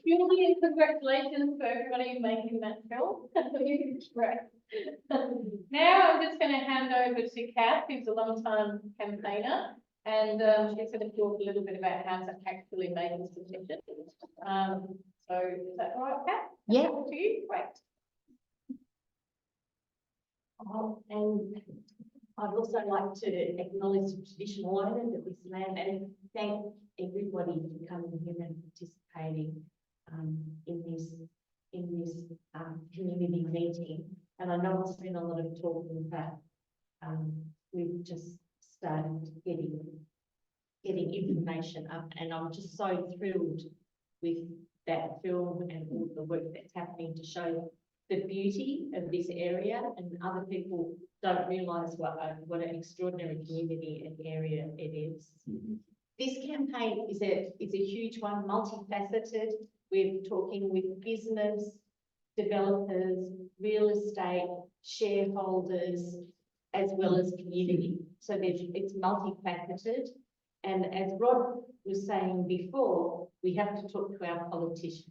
Julie, congratulations for everybody making that film. Great. Now I'm just going to hand over to Cath, who's a long-time campaigner, and she's going to talk a little bit about how to actually make this petition. So is that all right, Cath? Yeah. Over to you. Great. And I'd also like to acknowledge the traditional owners of this land and thank everybody for coming here and participating in this community meeting. And I know it's been a lot of talking, but we've just started getting information up, and I'm just so thrilled with that film and all the work that's happening to show the beauty of this area, and other people don't realise what an extraordinary community and area it is. This campaign is a huge one, multifaceted. We're talking with business, developers, real estate, shareholders, as well as community. So it's multifaceted. And as Rod was saying before, we have to talk to our politicians.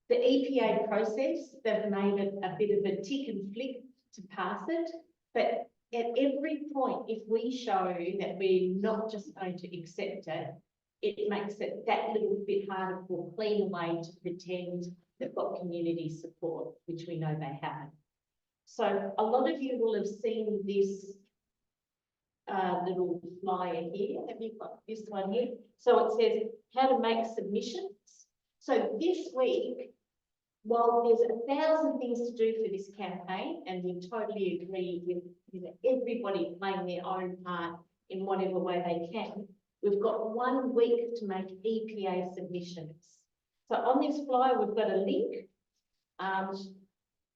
The EPA process, they've made it a bit of a tick and flick to pass it, but at every point, if we show that we're not just going to accept it, it makes it that little bit harder for Cleanaway to pretend they've got community support, which we know they haven't. So a lot of you will have seen this little flyer here. Have you got this one here? So it says how to make submissions. So this week, while there's 1,000 things to do for this campaign, and we totally agree with everybody playing their own part in whatever way they can, we've got 1 week to make EPA submissions. So on this flyer, we've got a link.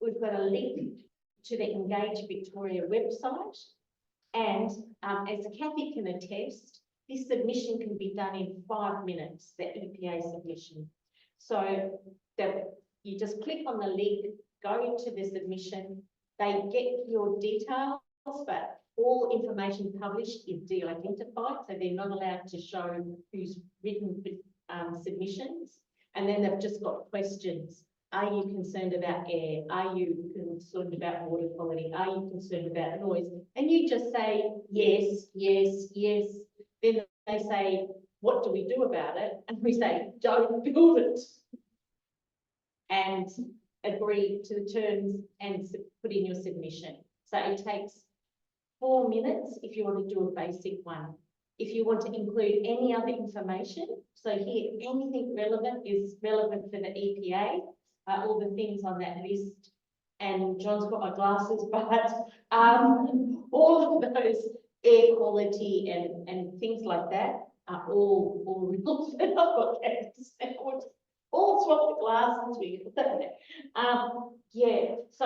We've got a link to the Engage Victoria website. And as Cathy can attest, this submission can be done in 5 minutes, the EPA submission. So you just click on the link, go into the submission, they get your details, but all information published is de-identified, so they're not allowed to show who's written submissions. And then they've just got questions. Are you concerned about air? Are you concerned about water quality? Are you concerned about noise? And you just say, yes, yes, yes. Then they say, what do we do about it? And we say, don't build it. And agree to the terms and put in your submission. So it takes 4 minutes if you want to do a basic one. If you want to include any other information, so here anything relevant is relevant for the EPA, all the things on that list, and John's got my glasses, but all of those air quality and things like that are all relevant. I've got Cath all swap the glasses with. Yeah, so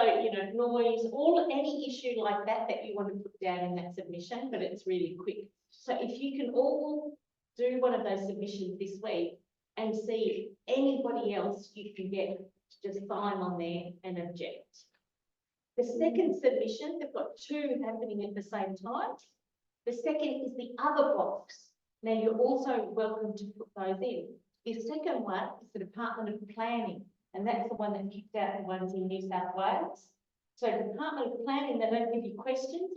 noise, any issue like that you want to put down in that submission, but it's really quick. So if you can all do one of those submissions this week and see if anybody else you can get to just sign on there and object. The second submission, they've got 2 happening at the same time. The second is the other box. Now you're also welcome to put those in. The second one is the Department of Planning, and that's the one that kicked out the ones in New South Wales. So Department of Planning, they don't give you questions.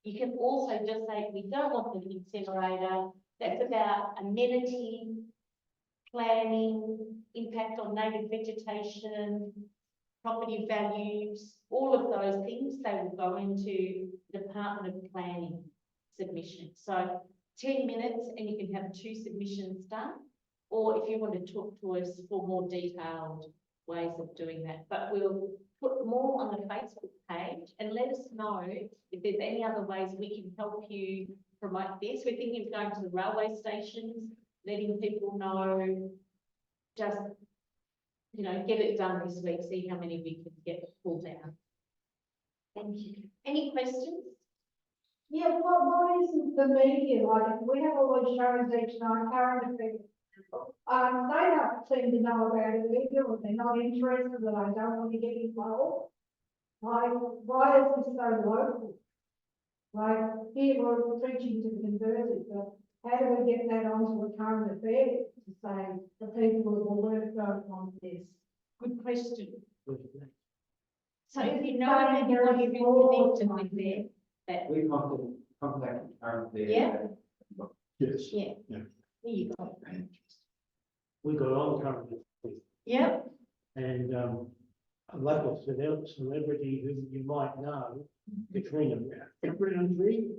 You can also just say, we don't want the incinerator. That's about amenity, planning, impact on native vegetation, property values, all of those things, they will go into Department of Planning submission. So 10 minutes and you can have 2 submissions done. Or if you want to talk to us for more detailed ways of doing that. But we'll put more on the Facebook page and let us know if there's any other ways we can help you promote this. We're thinking of going to the railway stations, letting people know, just, get it done this week, see how many we can get pulled down. Thank you. Any questions? Yeah, why isn't the media, like, we have all those shows each night, current affairs. They don't seem to know about it either, or they're not interested, or they don't want to get involved. Why is this so local? Like, here we're preaching to the converted, but how do we get that onto a current affair to say the people of Wollert don't want this? Good question. So It's if you know of anybody who's connected with there, that, We contacted currently. Yeah. Yes. yeah. Yeah. There you go. We got on currently, Yep. and a local celebrity who you might know, Katrina Tree.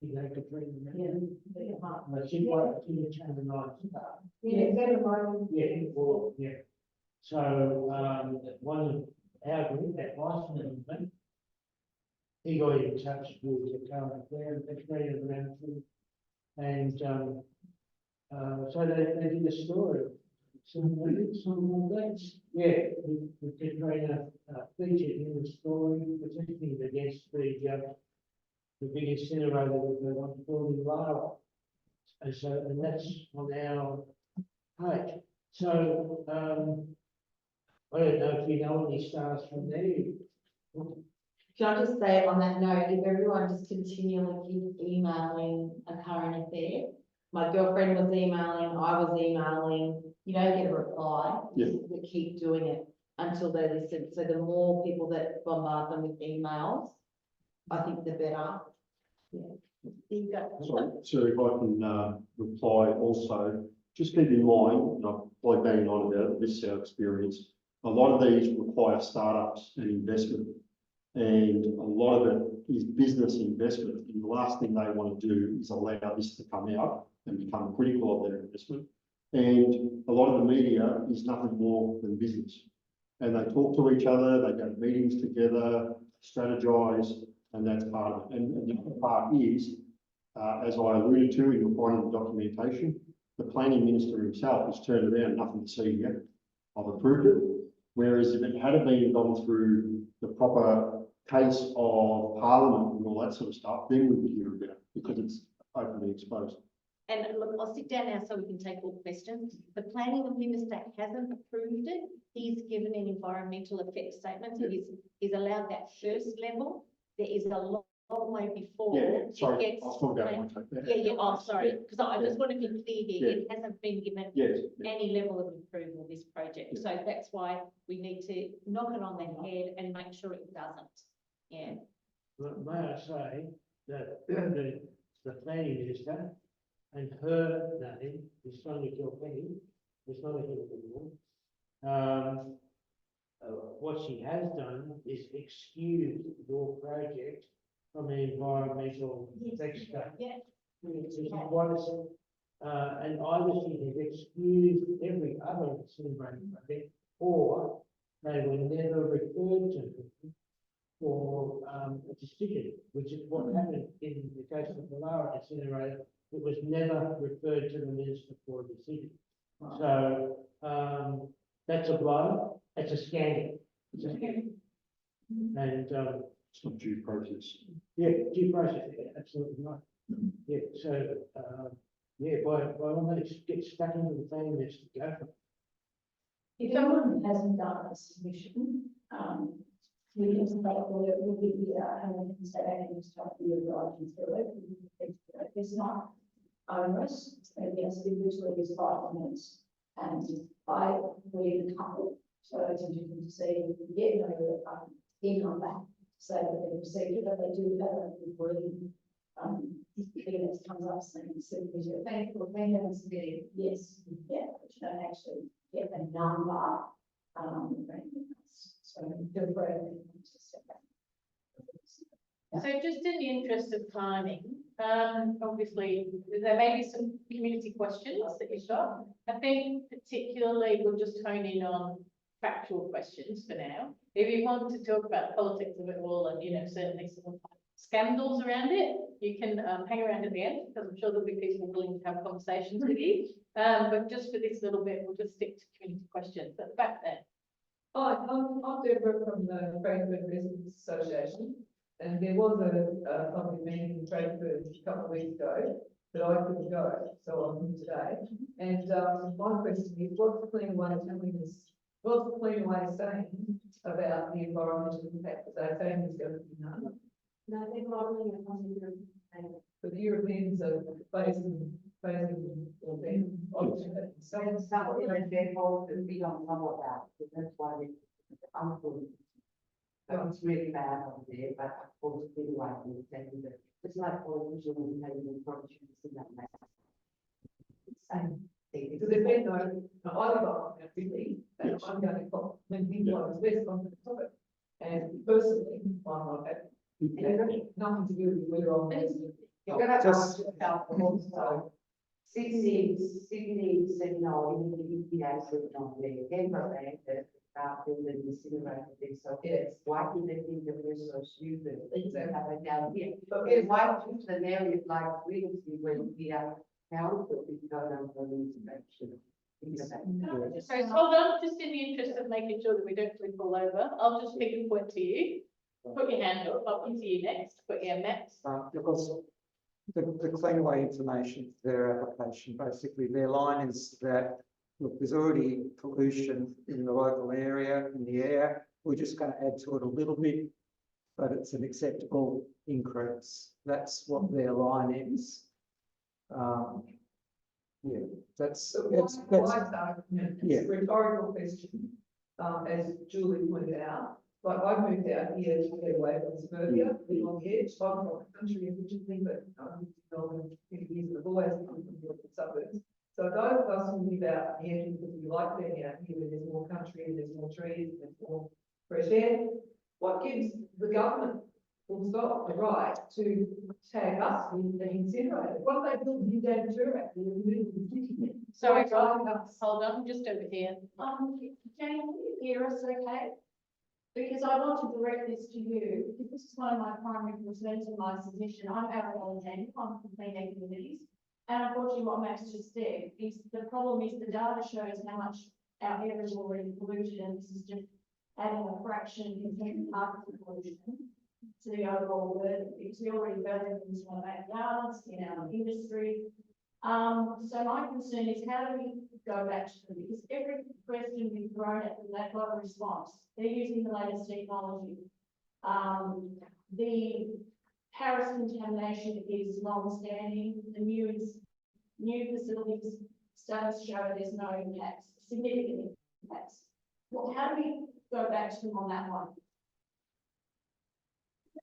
You know Katrina. She changed the night. Yeah, better mind. Yeah. So one of our group, that licensing, he got in touch with the current affair and Katrina around, and so they did a story. Some more dates. Yeah, we Katrina featured in the story, particularly against the big incinerator that they want to build in Lara. And that's on our page. So I don't know if you know any stars from there. Can I just say on that note, if everyone just continually keeps emailing a current affair, my girlfriend was emailing, I was emailing, you don't get a reply. Yeah. We keep doing it until they listen. So the more people that bombard them with emails, I think the better. Sorry, so if I can reply also, just keep in mind, and I've probably banging on about this our experience, a lot of these require startups and investment. And a lot of it is business investment. And the last thing they want to do is allow this to come out and become critical of their investment. And a lot of the media is nothing more than business. And they talk to each other, they go to meetings together, strategize, and that's part of it. And the other part is, as I alluded to in your finding the documentation, the planning minister himself has turned around, nothing to see yet. I've approved it. Whereas if it had been gone through the proper case of Parliament and all that sort of stuff, then we would hear about it because it's openly exposed. And look, I'll sit down now so we can take all questions. The planning minister hasn't approved it. He's given an environmental effect statement. So he's allowed that first level. There is a long way before. Yeah, sorry, it gets I'll talk about my take there. Yeah, oh, sorry, because I just want to be clear here. Yeah. It hasn't been given Yes. any level of approval, this project. So that's why we need to knock it on the head and make sure it doesn't. Yeah. May I say that the planning minister and her name is Sonia Kilkenny, it's not a Kilkenny. What she has done is excuse your project from an environmental texture. Yeah. Which is what is, and either she has excused every other incinerator project, or they were never referred to for a decision, which is what happened in the case of the Lara Incinerator. It was never referred to the minister for a decision. So that's a blow. It's a scandal. It's a scandal. And It's not due process. yeah, due process, yeah, absolutely right. Yeah, so yeah, by all means, get stuck into the planning list to go for it. If someone hasn't done a submission, we can say, well, it will be here, and we can say, I can start the writing through it. It's not onerous, and yes, it usually is 5 minutes. And I read a couple, so it's interesting to see, get no email back, say that they received it, but they do have a wording. Thing that comes up saying, thank you for submitting, yes, yeah, but you don't actually get the number. So feel free to step back. So just in the interest of timing, obviously, there may be some community questions that you've got. I think particularly we'll just hone in on factual questions for now. If you want to talk about politics of it all and, you know, certainly some scandals around it, you can hang around at the end, because I'm sure there'll be people willing to have conversations with you. But just for this little bit, we'll just stick to community questions at the back there. Hi, I'm Deborah from the Frankfurt Residents Association, and there was a public meeting in Frankfurt a couple of weeks ago, but I couldn't go, so I'm here today. And my question is, what's the Cleanaway telling us? What's the Cleanaway saying about the environmental impact? Are they saying there's going to be none? No, they're modeling it on the European. But the Europeans are facing or being. So it's something that therefore we don't know about, because that's why we, unfortunately. It's really bad over there, but of course, we like to say that it's like pollution and having productions in that mass. Same thing. Because if they know, I live up in Sydney, and I'm going to call, when people are west on the topic. And personally, I'm not happy. Nothing to do with whether I'm. You're gonna ask yourself also. Sydney said no, even the EPA said no, they never acted about building the incinerator thing, so Yes. why do they think that we're so stupid? Exactly. Have it down here. But Okay, why choose an area like Williamston when we are council is going on for the inspection? So hold on, just in the interest of making sure that we don't flip all over, I'll just make a point to you. Put your hand up, I'll come to you next, put your Matt. Because the Cleanaway information, their application, basically their line is that, look, there's already pollution in the local area, in the air. We're just going to add to it a little bit, but it's an acceptable increase. That's what their line is. Yeah, that's, Wife's argument, yeah. it's a rhetorical question, as Julie pointed out. Like I moved out here to get away from suburbia, live on the edge. I'm from the country originally, but I've lived in Melbourne 50 years, but I've always come from the suburbs. So those of us who live out in the edge because we like being out here where there's more country and there's more trees and there's more fresh air, what gives the government full stop the right to tag us with the incinerator? What have they built in Rapporteur? Sorry, Rob, hold on, just over here. Jane, can you hear us okay? Because I want to direct this to you, because this is one of my primary concerns in my submission. I'm Lara Incinerator, I'm from Cleanaway Communities. And unfortunately, what Max just said is the problem is the data shows how much our air is already polluted, and this is just adding a fraction in part of the pollution to the overall burden, because we already burn in our backyards, in our industry. So my concern is how do we go back to them? Because every question we've thrown at them, they've got a response. They're using the latest technology. The Paris contamination is long-standing. The new facilities studies show there's no impacts, significant impacts. Well, how do we go back to them on that one?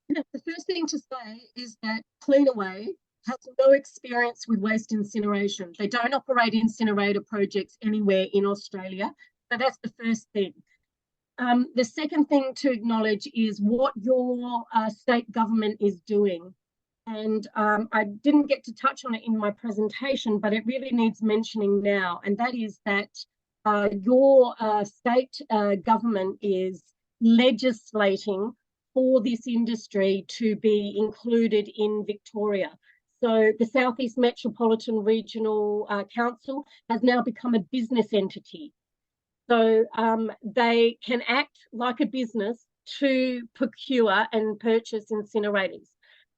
The first thing to say is that Cleanaway has no experience with waste incineration. They don't operate incinerator projects anywhere in Australia. So that's the first thing. The second thing to acknowledge is what your state government is doing. And I didn't get to touch on it in my presentation, but it really needs mentioning now. And that is that your state government is legislating for this industry to be included in Victoria. So the Southeast Metropolitan Regional Council has now become a business entity. So they can act like a business to procure and purchase incinerators.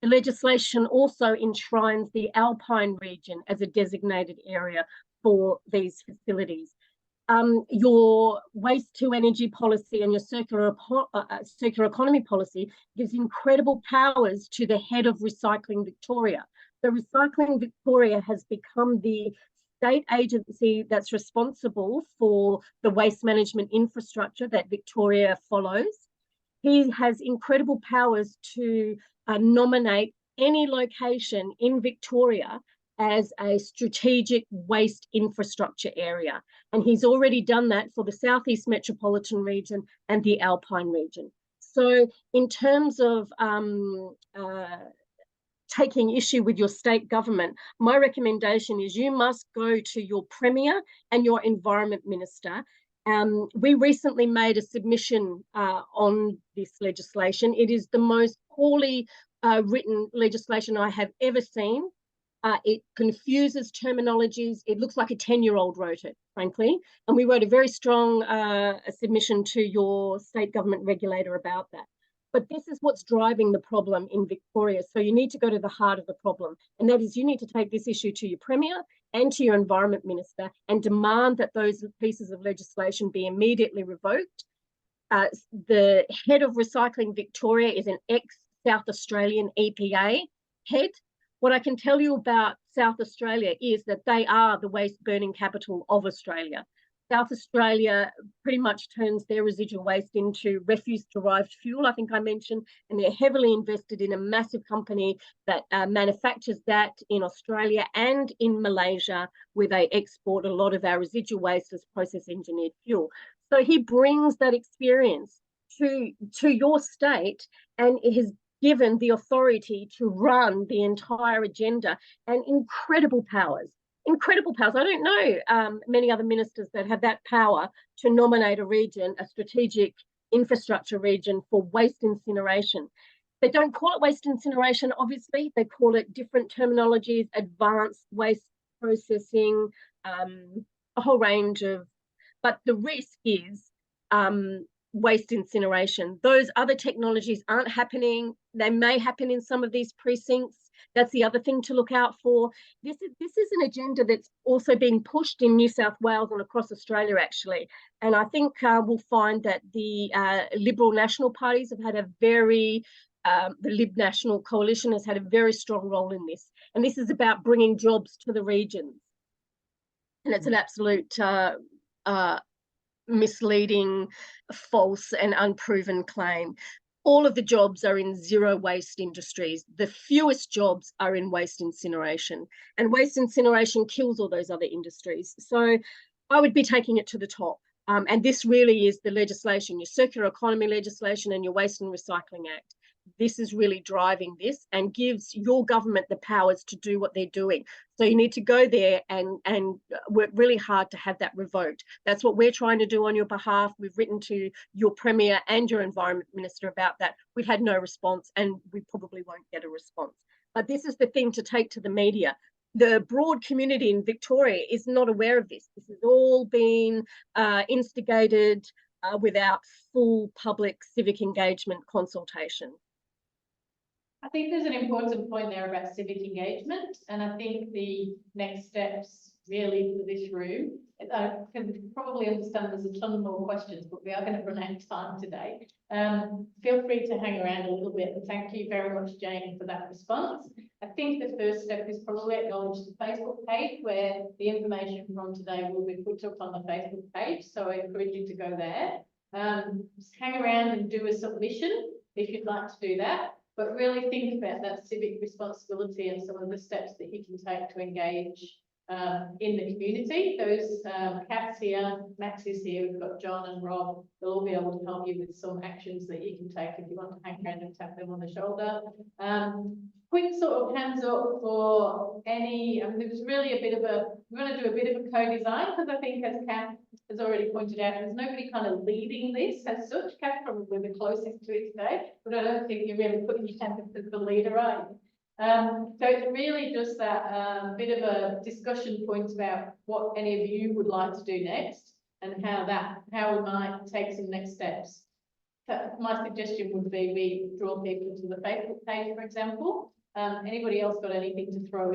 The legislation also enshrines the Alpine region as a designated area for these facilities. Your waste to energy policy and your circular economy policy gives incredible powers to the head of Recycling Victoria. So Recycling Victoria has become the state agency that's responsible for the waste management infrastructure that Victoria follows. He has incredible powers to nominate any location in Victoria as a strategic waste infrastructure area. And he's already done that for the Southeast Metropolitan region and the Alpine region. So in terms of taking issue with your state government, my recommendation is you must go to your Premier and your Environment Minister. We recently made a submission on this legislation. It is the most poorly written legislation I have ever seen. It confuses terminologies. It looks like a 10-year-old wrote it, frankly. And we wrote a very strong submission to your state government regulator about that. But this is what's driving the problem in Victoria. So you need to go to the heart of the problem. And that is you need to take this issue to your Premier and to your Environment Minister and demand that those pieces of legislation be immediately revoked. The head of Recycling Victoria is an ex-South Australian EPA head. What I can tell you about South Australia is that they are the waste burning capital of Australia. South Australia pretty much turns their residual waste into refuse-derived fuel, I think I mentioned, and they're heavily invested in a massive company that manufactures that in Australia and in Malaysia, where they export a lot of our residual waste as process-engineered fuel. So he brings that experience to your state and has given the authority to run the entire agenda and incredible powers. Incredible powers. I don't know many other ministers that have that power to nominate a region, a strategic infrastructure region for waste incineration. They don't call it waste incineration, obviously. They call it different terminologies, advanced waste processing, a whole range of, but the risk is waste incineration. Those other technologies aren't happening. They may happen in some of these precincts. That's the other thing to look out for. This is an agenda that's also being pushed in New South Wales and across Australia, actually. And I think we'll find that the Liberal National parties have had a very, the Lib National Coalition has had a very strong role in this. And this is about bringing jobs to the regions. And it's an absolute misleading, false and unproven claim. All of the jobs are in zero waste industries. The fewest jobs are in waste incineration, and waste incineration kills all those other industries. So I would be taking it to the top. And this really is the legislation, your circular economy legislation and your Waste and Recycling Act. This is really driving this and gives your government the powers to do what they're doing. So you need to go there and work really hard to have that revoked. That's what we're trying to do on your behalf. We've written to your Premier and your Environment Minister about that. We've had no response, and we probably won't get a response. But this is the thing to take to the media. The broad community in Victoria is not aware of this. This has all been instigated without full public civic engagement consultation. I think there's an important point there about civic engagement, and I think the next steps really for this room, I can probably understand there's a ton more questions, but we are going to run out of time today. Feel free to hang around a little bit, and thank you very much, Jane, for that response. I think the first step is probably acknowledge the Facebook page where the information from today will be put up on the Facebook page, so I encourage you to go there. Just hang around and do a submission if you'd like to do that. But really think about that civic responsibility and some of the steps that you can take to engage in the community. Those Cath's here, Max is here, we've got John and Rob. They'll all be able to help you with some actions that you can take if you want to hang around and tap them on the shoulder. Quick sort of hands up for any, there was really a bit of a, we're going to do a bit of a co-design because I think, as Cath has already pointed out, there's nobody kind of leading this as such. Cath probably the closest to it today, but I don't think you're really putting yourself as the leader, are you? So it's really just that bit of a discussion point about what any of you would like to do next and how we might take some next steps. So my suggestion would be we draw people to the Facebook page, for example. Anybody else got anything to throw in?